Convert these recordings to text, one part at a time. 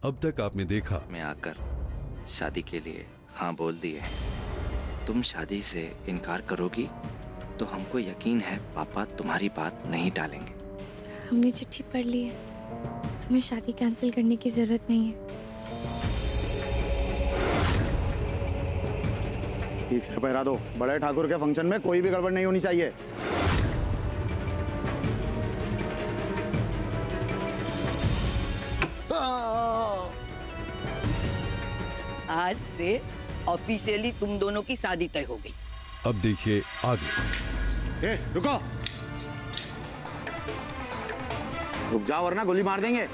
अब तक आपने देखा। मैं आकर शादी के लिए हाँ बोल दिए। तुम शादी से इनकार करोगी तो हमको यकीन है पापा तुम्हारी बात नहीं टालेंगे। हमने चिट्ठी पढ़ ली है, तुम्हें शादी कैंसिल करने की जरूरत नहीं है। ठीक से पहरा दो, बड़े ठाकुर के फंक्शन में कोई भी गड़बड़ नहीं होनी चाहिए। आज से ऑफिशियली तुम दोनों की शादी तय हो गई। अब देखिए आगे। रुको, रुक जाओ वरना गोली मार देंगे।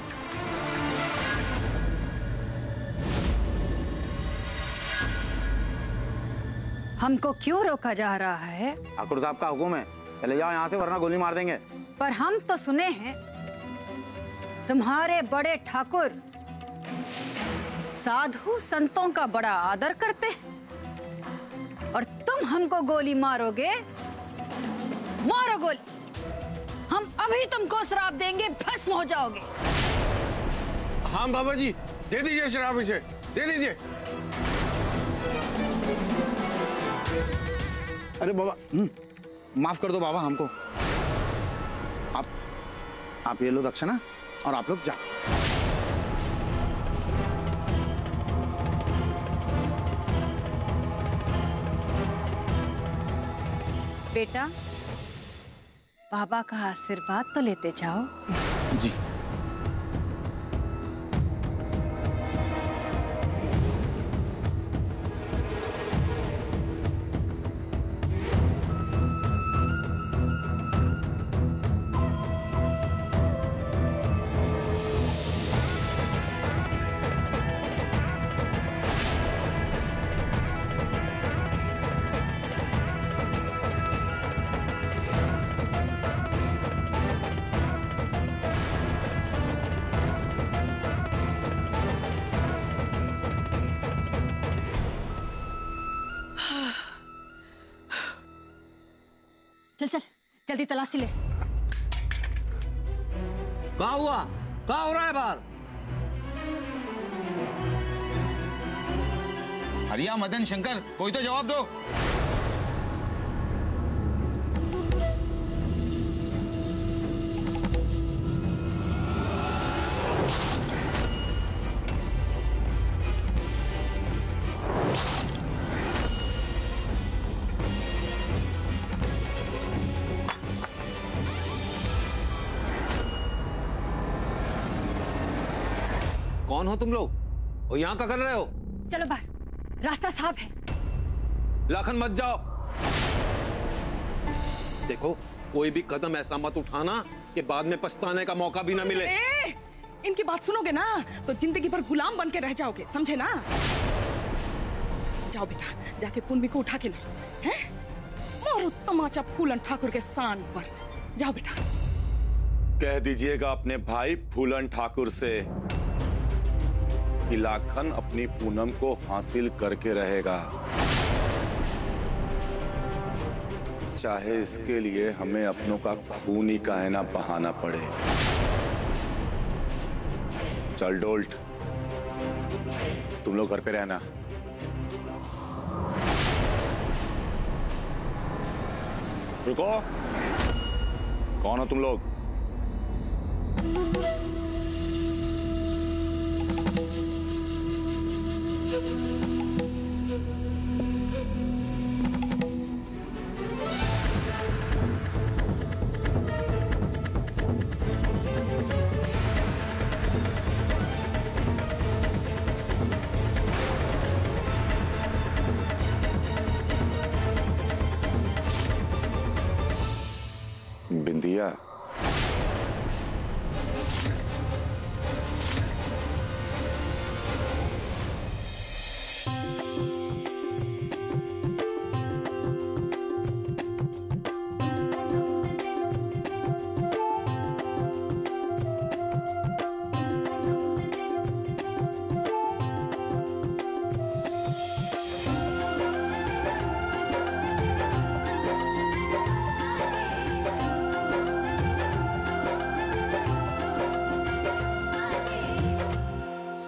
हमको क्यों रोका जा रहा है? ठाकुर साहब का हुक्म है, चले जाओ यहाँ से वरना गोली मार देंगे। पर हम तो सुने हैं तुम्हारे बड़े ठाकुर साधु संतों का बड़ा आदर करते हैं और तुम हमको गोली मारोगे। मारो गोली, हम अभी तुमको शराब देंगे, भस्म हो जाओगे। हाँ बाबा जी, दे दीजिए शराब, इसे दे दीजिए। अरे बाबा, माफ कर दो बाबा हमको। आप ये लो दक्षिणा और आप लोग जाओ। बेटा, बाबा का आशीर्वाद तो लेते जाओ। जी। चल चल जल्दी तलाशी ले। कहाँ हुआ? कहाँ हो रहा है बाहर? हरिया, मदन, शंकर, कोई तो जवाब दो। कौन हो तुम लोग और यहाँ क्या कर रहे हो? चलो बाहर, रास्ता साफ है। लाखन मत जाओ। देखो, कोई भी कदम ऐसा मत उठाना कि बाद में पछताने का मौका भी ना मिले। इनकी बात सुनोगे ना तो जिंदगी भर गुलाम बन के रह जाओगे, समझे ना? जाओ बेटा, जाके पुन्नी को उठा के लो, हैं? मारो तमाचा फूलन ठाकुर के शान पर। जाओ बेटा। कह दीजिएगा अपने भाई फूलन ठाकुर से कि लाखन अपनी पूनम को हासिल करके रहेगा, चाहे इसके लिए हमें अपनों का खून ही काहे ना बहाना पड़े। चल डोल्ट, तुम लोग घर पे रहना। रुको, कौन हो तुम लोग? बिंदिया,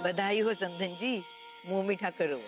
बधाई हो समधन जी, मुंह मीठा करो।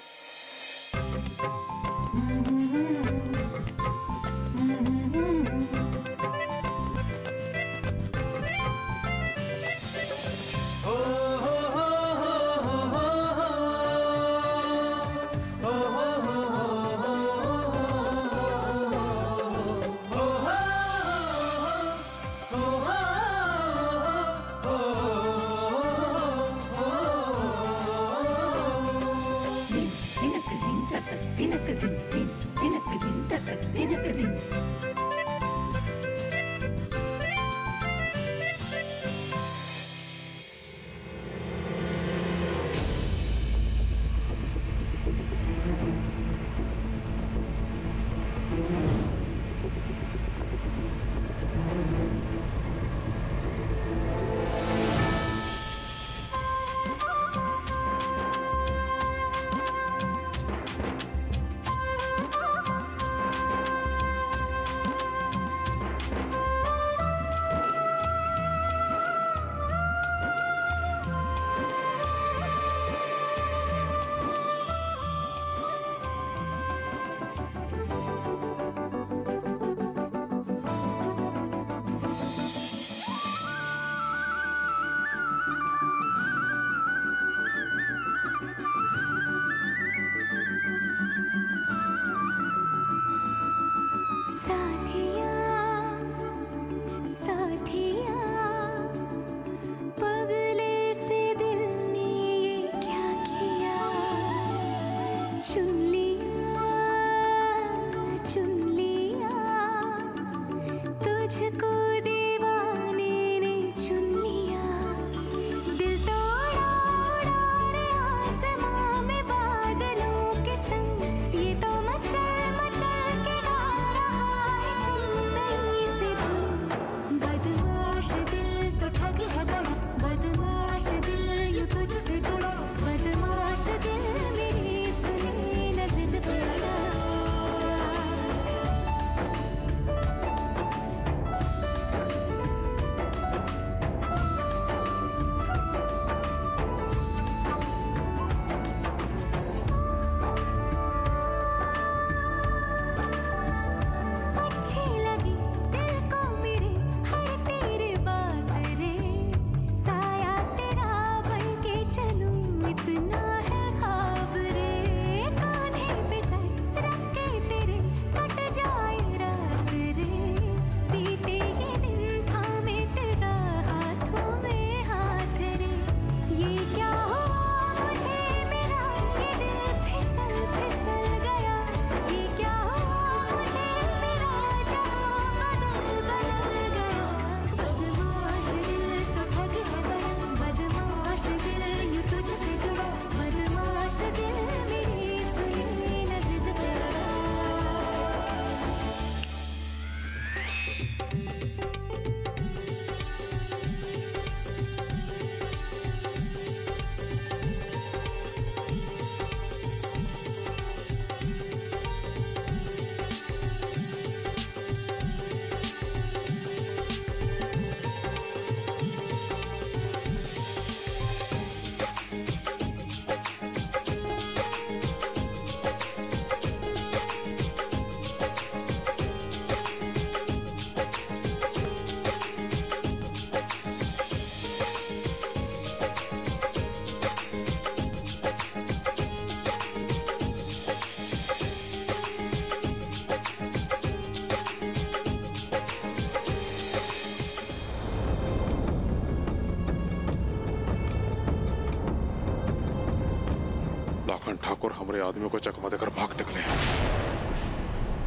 ठाकुर हमारे आदमियों को चकमा देकर भाग निकले।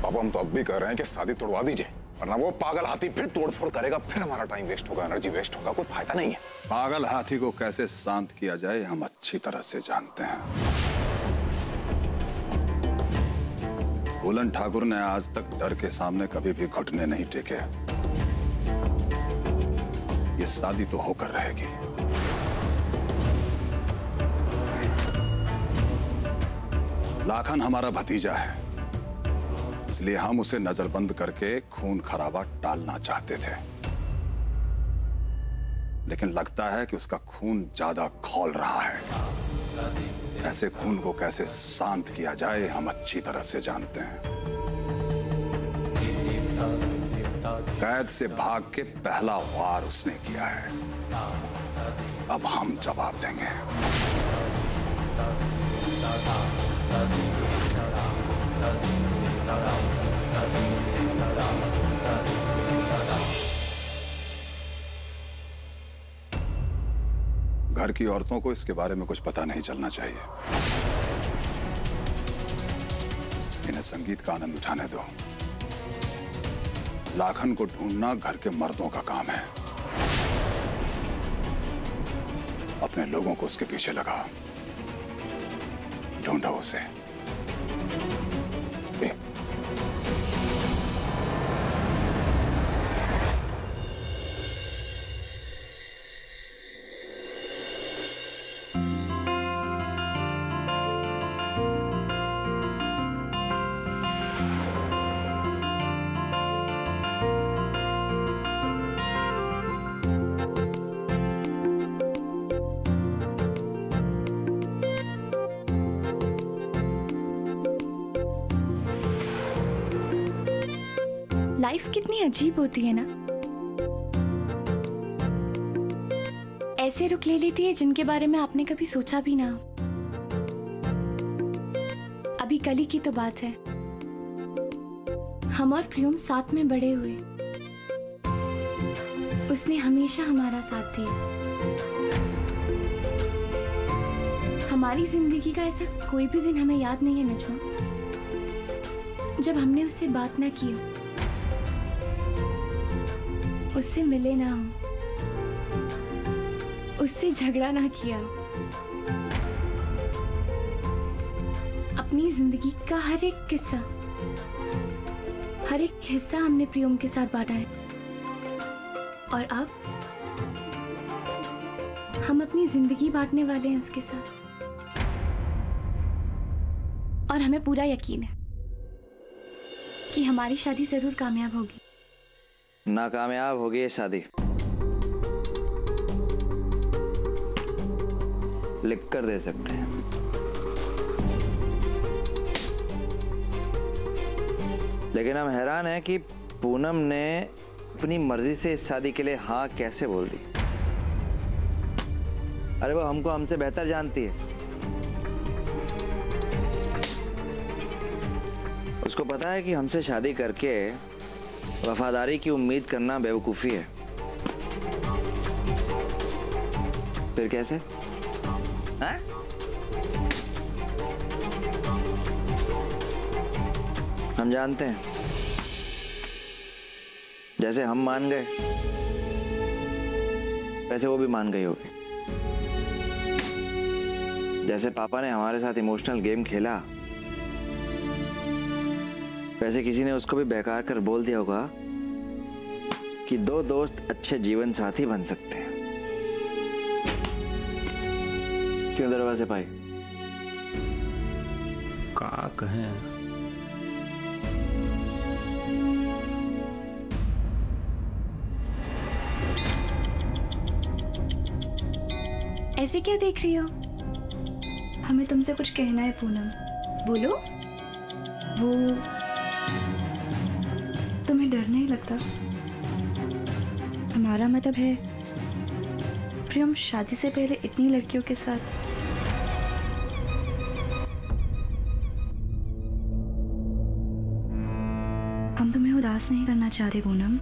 पापा हम तो अब भी कह रहे हैं कि शादी तोड़वा दीजिए, वरना वो पागल हाथी फिर तोड़फोड़ करेगा, फिर हमारा टाइम वेस्ट होगा, एनर्जी वेस्ट होगा, कोई फायदा नहीं है। पागल हाथी को कैसे शांत किया जाए हम अच्छी तरह से जानते हैं। फूलन ठाकुर ने आज तक डर के सामने कभी भी घुटने नहीं टेके। ये शादी तो होकर रहेगी। लाखन हमारा भतीजा है, इसलिए हम उसे नजरबंद करके खून खराबा टालना चाहते थे। लेकिन लगता है कि उसका खून ज्यादा खौल रहा है। ऐसे खून को कैसे शांत किया जाए हम अच्छी तरह से जानते हैं। कैद से भाग के पहला वार उसने किया है, अब हम जवाब देंगे। घर की औरतों को इसके बारे में कुछ पता नहीं चलना चाहिए। इन्हें संगीत का आनंद उठाने दो। लाखन को ढूंढना घर के मर्दों का काम है। अपने लोगों को उसके पीछे लगा, ढूंढो उसे। लाइफ कितनी अजीब होती है ना, ऐसे रुख ले लेती है जिनके बारे में आपने कभी सोचा भी ना हो। अभी कल ही की तो बात है, हम और प्रियम साथ में बड़े हुए। उसने हमेशा हमारा साथ दिया। हमारी जिंदगी का ऐसा कोई भी दिन हमें याद नहीं है नजमा, जब हमने उससे बात ना की हो, उससे मिले ना हो, उससे झगड़ा ना किया हो। अपनी जिंदगी का हर एक किस्सा, हर एक हिस्सा हमने प्रियम के साथ बांटा है। और अब हम अपनी जिंदगी बांटने वाले हैं उसके साथ। और हमें पूरा यकीन है कि हमारी शादी जरूर कामयाब होगी। नाकामयाब होगी ये शादी, लिख कर दे सकते हैं। लेकिन हम हैरान हैं कि पूनम ने अपनी मर्जी से इस शादी के लिए हाँ कैसे बोल दी। अरे वो हमको हमसे बेहतर जानती है। उसको पता है कि हमसे शादी करके वफादारी की उम्मीद करना बेवकूफी है। फिर कैसे? हाँ? हम जानते हैं, जैसे हम मान गए वैसे वो भी मान गई होगी। जैसे पापा ने हमारे साथ इमोशनल गेम खेला, वैसे किसी ने उसको भी बेकार कर बोल दिया होगा कि दो दोस्त अच्छे जीवन साथी बन सकते हैं। क्यों दरवाजे पाई? क्या कहें? ऐसे क्या देख रही हो? हमें तुमसे कुछ कहना है पूनम। बोलो। वो तुम्हें डर नहीं लगता? हमारा मतलब है प्रियम शादी से पहले इतनी लड़कियों के साथ। हम तुम्हें उदास नहीं करना चाहते पूनम,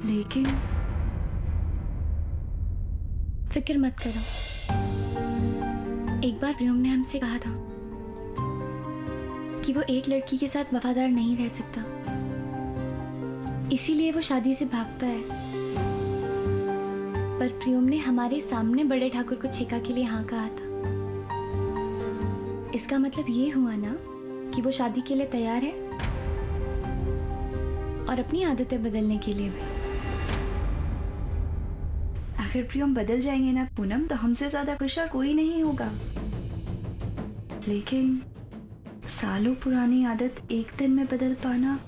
लेकिन फिक्र मत करो। एक बार प्रियम ने हमसे कहा था कि वो एक लड़की के साथ वफादार नहीं रह सकता, इसीलिए वो शादी से भागता है। पर प्रियम ने हमारे सामने बड़े ठाकुर को छेका के लिए हाँ कहा था। इसका मतलब ये हुआ ना कि वो शादी के लिए तैयार है और अपनी आदतें बदलने के लिए भी। अगर प्रियम बदल जाएंगे ना पूनम, तो हमसे ज्यादा खुश और कोई नहीं होगा। लेकिन सालों पुरानी आदत एक दिन में बदल पाना,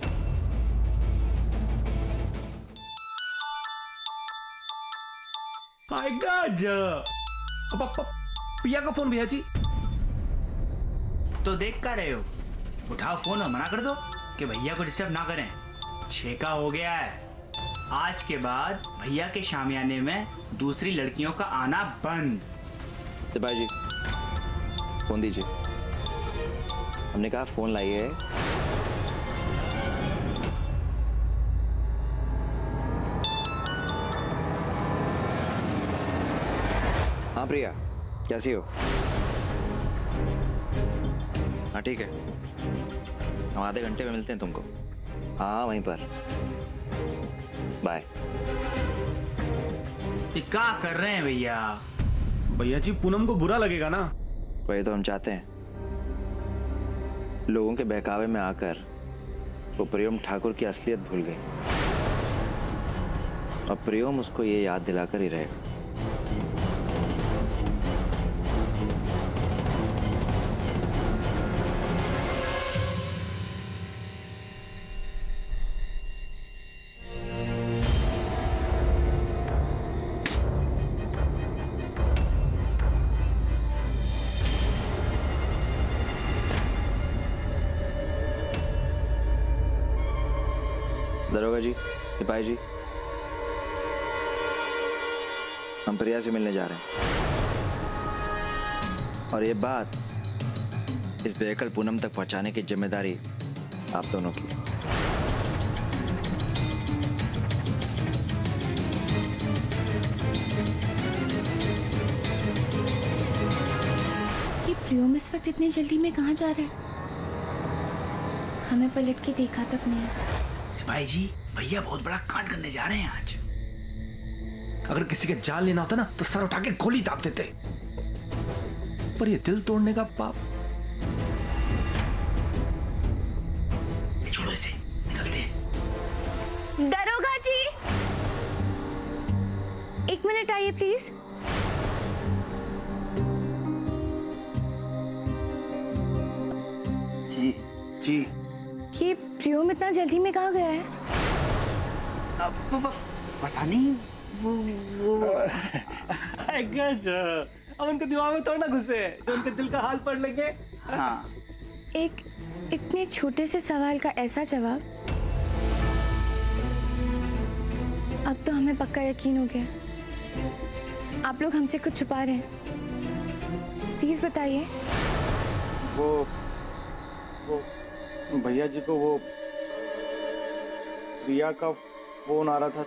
माय गॉड। अब पिया का फोन भैया जी। तो देख कर रहे हो, उठाओ फोन और मना कर दो कि भैया को डिस्टर्ब ना करें। 6 का हो गया है। आज के बाद भैया के शामियाने में दूसरी लड़कियों का आना बंद। सिपाही जी फोन दीजिए। हमने कहा फोन लाइए। हाँ प्रिया कैसी हो? हाँ ठीक है, हम आधे घंटे में मिलते हैं तुमको। हाँ वहीं पर, बाय। क्या कर रहे हैं भैया? भैया जी पूनम को बुरा लगेगा ना। वही तो हम चाहते हैं। लोगों के बहकावे में आकर वो प्रियम ठाकुर की असलियत भूल गई। अब प्रियम उसको ये याद दिलाकर ही रहेगा। दरोगा जी, सिपाही जी, हम प्रिया से मिलने जा रहे हैं और ये बात इस बेअकल पूनम तक पहुंचाने की जिम्मेदारी आप दोनों की। ये प्रियम इस वक्त इतनी जल्दी में कहाँ जा रहा है? हमें पलट के देखा तक नहीं। सिपाही जी भैया बहुत बड़ा कांड करने जा रहे हैं आज। अगर किसी के जान लेना होता ना तो सर उठा के गोली दाग देते, पर ये दिल तोड़ने का पाप। छोड़ो इसे, निकलते हैं। दरोगा जी 1 मिनट आइए प्लीज। जी जी। ये प्रियम इतना जल्दी में कहाँ गया है? अब पता नहीं। वो अब उनके दिमाग में थोड़ा ना घुसे जो उनके दिल का हाल पढ़ लेंगे। हाँ। एक इतने छोटे से सवाल का ऐसा जवाब। अब तो हमें पक्का यकीन हो गया आप लोग हमसे कुछ छुपा रहे हैं। प्लीज बताइए। वो भैया जी को वो प्रिया का फोन आ रहा था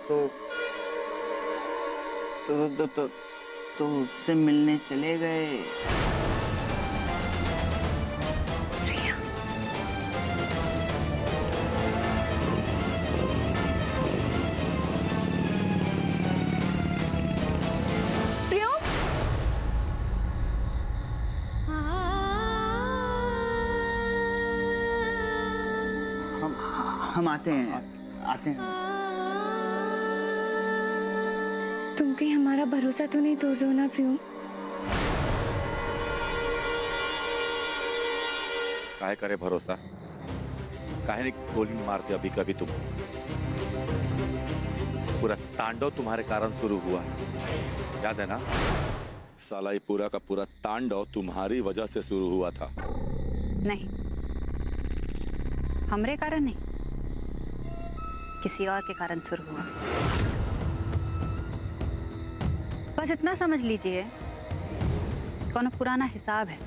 तो उससे मिलने चले गए। हम आते हैं। तुम कहीं हमारा भरोसा तो नहीं तोड़ रहे हो ना प्रियम? काहे करे भरोसा? काहे ने गोली मारते अभी कभी तुम? पूरा तांडव तुम्हारे कारण शुरू हुआ, याद है ना? साला ये पूरा का पूरा तांडव तुम्हारी वजह से शुरू हुआ था। नहीं, हमरे कारण नहीं, किसी और के कारण शुरू हुआ। बस इतना समझ लीजिए, कौन पुराना हिसाब है,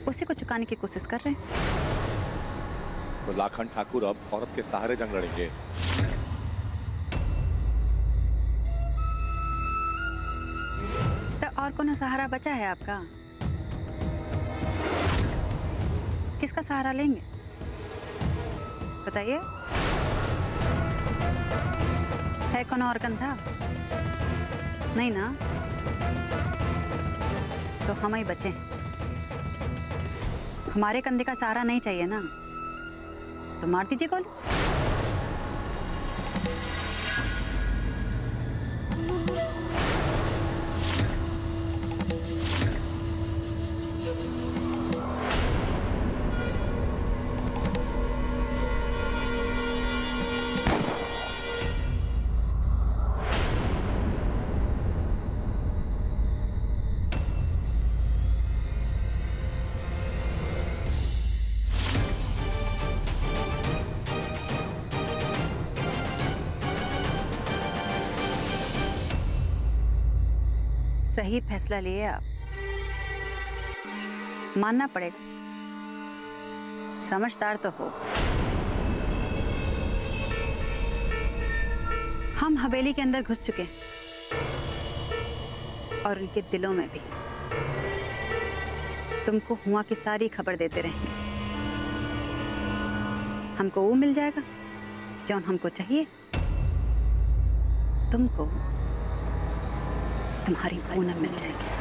उसी को चुकाने की कोशिश कर रहे हैं। तो लाखन ठाकुर अब औरत के सहारे जंग लड़ेंगे। तो और कौन सहारा बचा है आपका? किसका सहारा लेंगे बताइए? है कौन और कंधा? नहीं ना, तो हम ही बचे। हमारे कंधे का सहारा नहीं चाहिए ना, तो मार दीजिए गोली। सही फैसला लिए आप, मानना पड़ेगा। समझदार तो हो। हम हवेली के अंदर घुस चुके हैं और उनके दिलों में भी। तुमको हुआ की सारी खबर देते रहेंगे। हमको वो मिल जाएगा जो हमको चाहिए, तुमको तुम्हारी पूनम मिल जाएगी।